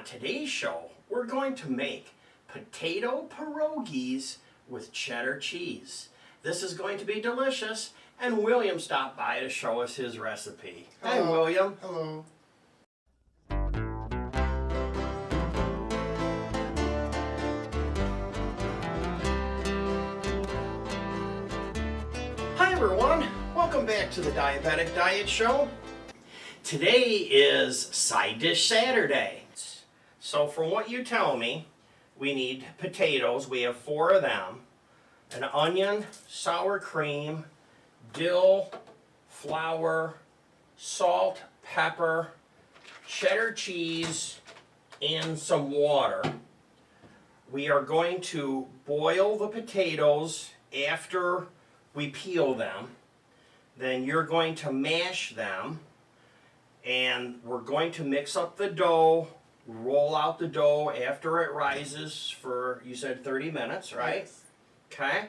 On today's show, we're going to make potato pierogies with cheddar cheese. This is going to be delicious, and William stopped by to show us his recipe. Hi, William. Hello. Hi, everyone. Welcome back to the Diabetic Diet Show. Today is Side Dish Saturday. So from what you tell me, we need potatoes. We have 4 of them. An onion, sour cream, dill, flour, salt, pepper, cheddar cheese, and some water. We are going to boil the potatoes after we peel them. Then you're going to mash them, and we're going to mix up the dough, roll out the dough after it rises for, you said 30 minutes, right? Yes. Okay.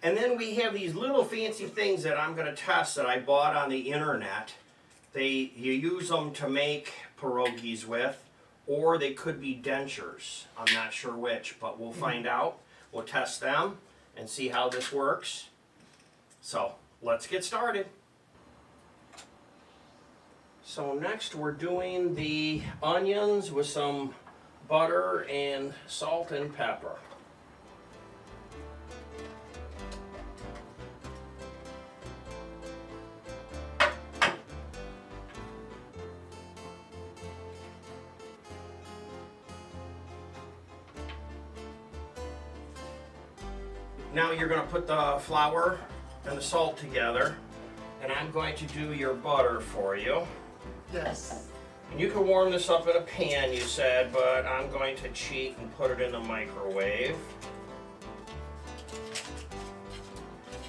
And then we have these little fancy things that I'm going to test that I bought on the internet. You use them to make pierogies with, or they could be dentures. I'm not sure which, but we'll find out. We'll test them and see how this works. So let's get started. So next we're doing the onions with some butter and salt and pepper. Now you're going to put the flour and the salt together, and I'm going to do your butter for you. Yes. And you can warm this up in a pan, you said, but I'm going to cheat and put it in the microwave.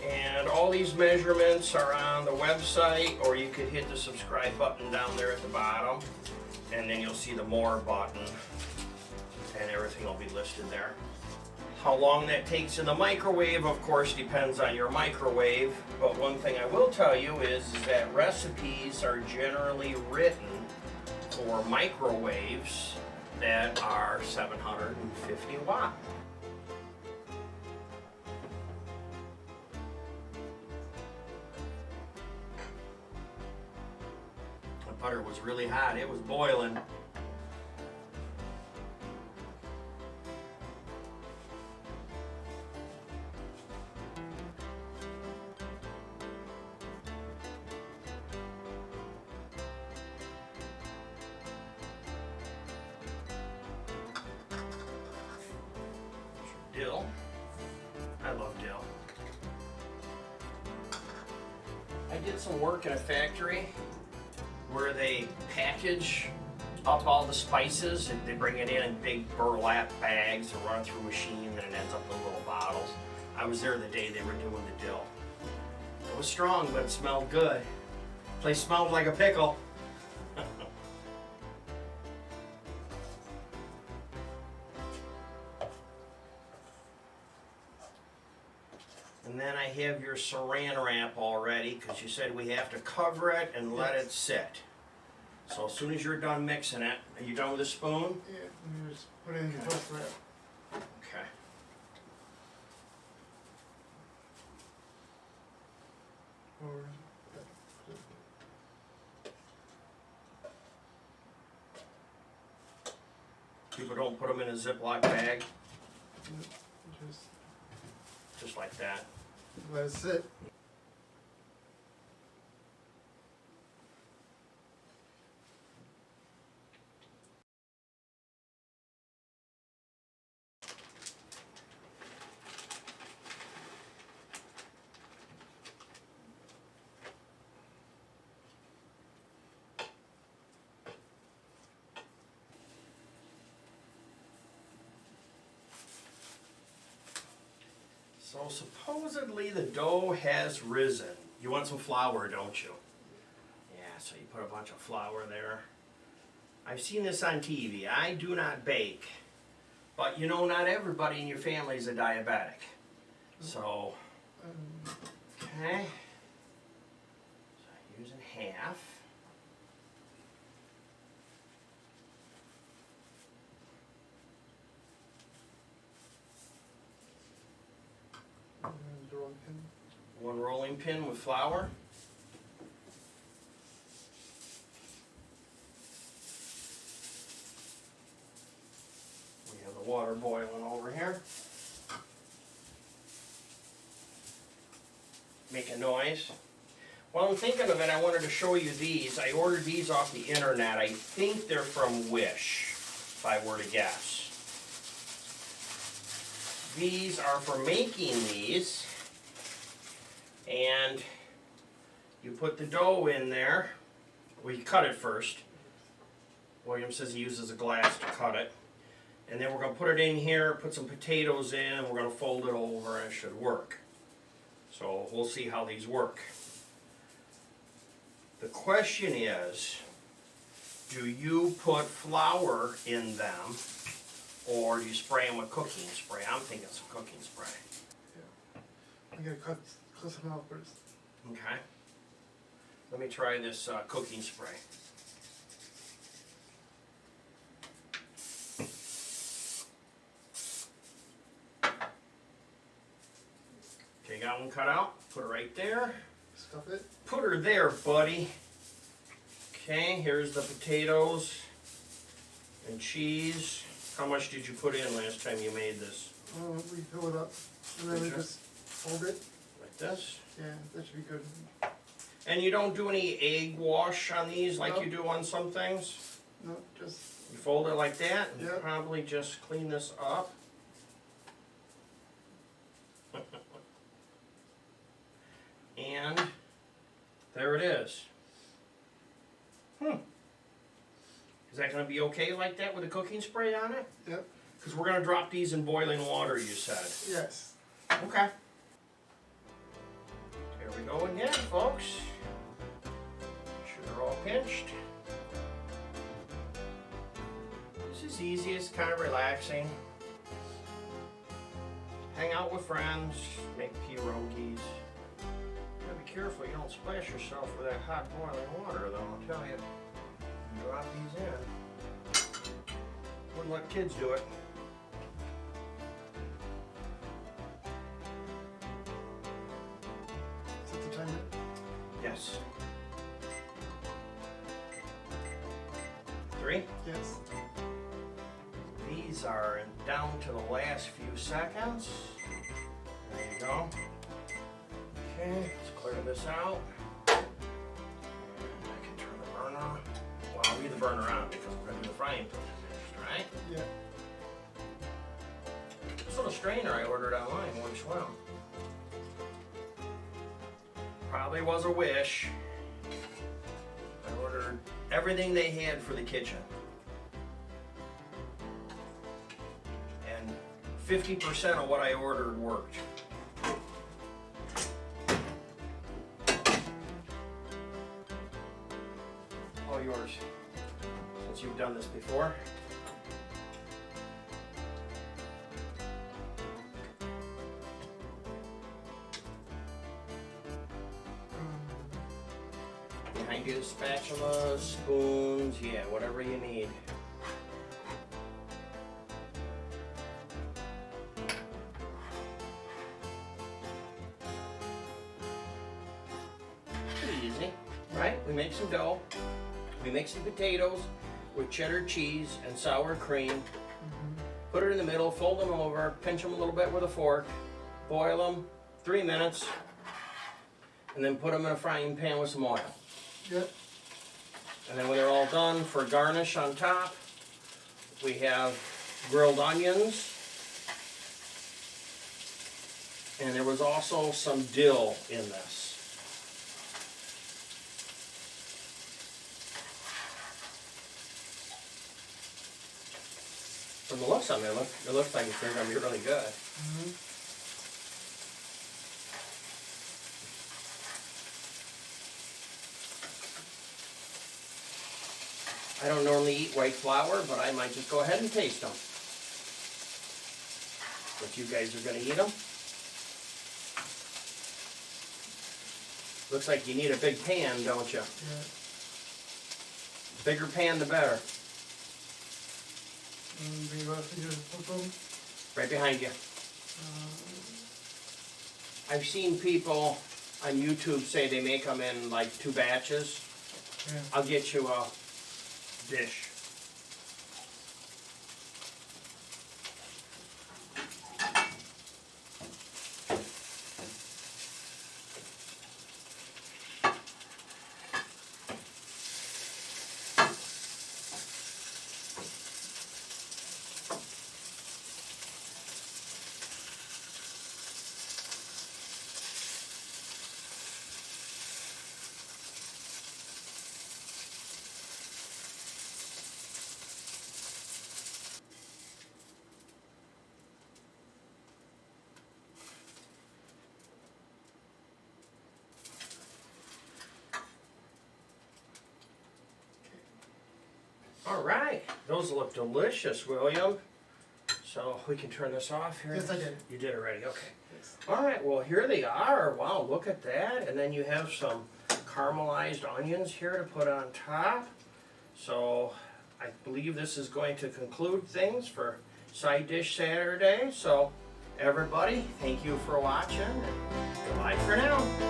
And all these measurements are on the website, or you could hit the subscribe button down there at the bottom, and then you'll see the more button, and everything will be listed there. How long that takes in the microwave, of course, depends on your microwave, but one thing I will tell you is that recipes are generally written for microwaves that are 750 watt. The butter was really hot, it was boiling. Dill. I love dill. I did some work in a factory where they package up all the spices and they bring it in big burlap bags and run it through a machine, and it ends up in little bottles. I was there the day they were doing the dill. It was strong, but it smelled good. The place smelled like a pickle. And then I have your saran wrap already, because you said we have to cover it and let it sit. So as soon as you're done mixing it, are you done with a spoon? Yeah, you just put it in the first wrap. Okay. Or, People don't put them in a Ziploc bag, just just like that. let it sit. So supposedly the dough has risen. You want some flour, don't you? Yeah, so you put a bunch of flour there. I've seen this on TV. I do not bake. But you know, not everybody in your family is a diabetic. So, okay. So I'm using half. pin. 1 rolling pin with flour. We have the water boiling over here. Make a noise. While I'm thinking of it, I wanted to show you these. I ordered these off the internet. I think they're from Wish, if I were to guess. These are for making these. And you put the dough in there. Well, you cut it first. William says he uses a glass to cut it. And then we're going to put it in here, put some potatoes in, and we're going to fold it over, and it should work. So we'll see how these work. The question is, do you put flour in them, or do you spray them with cooking spray? I'm thinking some cooking spray. I'm gonna cut some out first. Okay. Let me try this cooking spray. Okay, got one cut out. Put it right there. Stuff it. Put her there, buddy. Okay, here's the potatoes and cheese. How much did you put in last time you made this? We fill it up, and then we just hold it. Like this? Yeah, that should be good. And you don't do any egg wash on these like Nope. you do on some things? No, just You fold it like that, and Yep. probably just clean this up. And there it is. Is that going to be okay like that with the cooking spray on it? Yep. Because we're going to drop these in boiling water, you said. Yes. Okay. Here we go again, folks. Sugar all pinched. This is easy, it's kind of relaxing. Hang out with friends, make pierogies. You gotta be careful you don't splash yourself with that hot boiling water though, I'll tell you. Drop these in. Wouldn't let kids do it. Set the timer. Yes. 3. Yes. These are down to the last few seconds. There you go. Okay, let's clear this out. And I can turn the burner. Well, I'll leave the burner on because we're going to do the frying pan next, right? Yeah. This little strainer I ordered online works well. Probably was a wish. I ordered everything they had for the kitchen. And 50% of what I ordered worked. All yours, since you've done this before. Behind you, spatulas, spoons, yeah, whatever you need. Pretty easy, right? We make some dough. We make some potatoes with cheddar cheese and sour cream. Put it in the middle, fold them over, pinch them a little bit with a fork, boil them 3 minutes, and then put them in a frying pan with some oil. Yep. And then when they're all done, for garnish on top, we have grilled onions. And there was also some dill in this. From the looks of it, it looks like it's going to be really good. I don't normally eat white flour, but I might just go ahead and taste them. But you guys are going to eat them. Looks like you need a big pan, don't you? Yeah. Bigger pan, the better. Bring it up here, put them. Right behind you. I've seen people on YouTube say they make them in like 2 batches. Yeah. I'll get you a dish. All right, those look delicious, William. So we can turn this off here. Yes, I did. You did already, okay. Yes. All right, well here they are. Wow, look at that. And then you have some caramelized onions here to put on top. So I believe this is going to conclude things for Side Dish Saturday. So everybody, thank you for watching. And goodbye for now.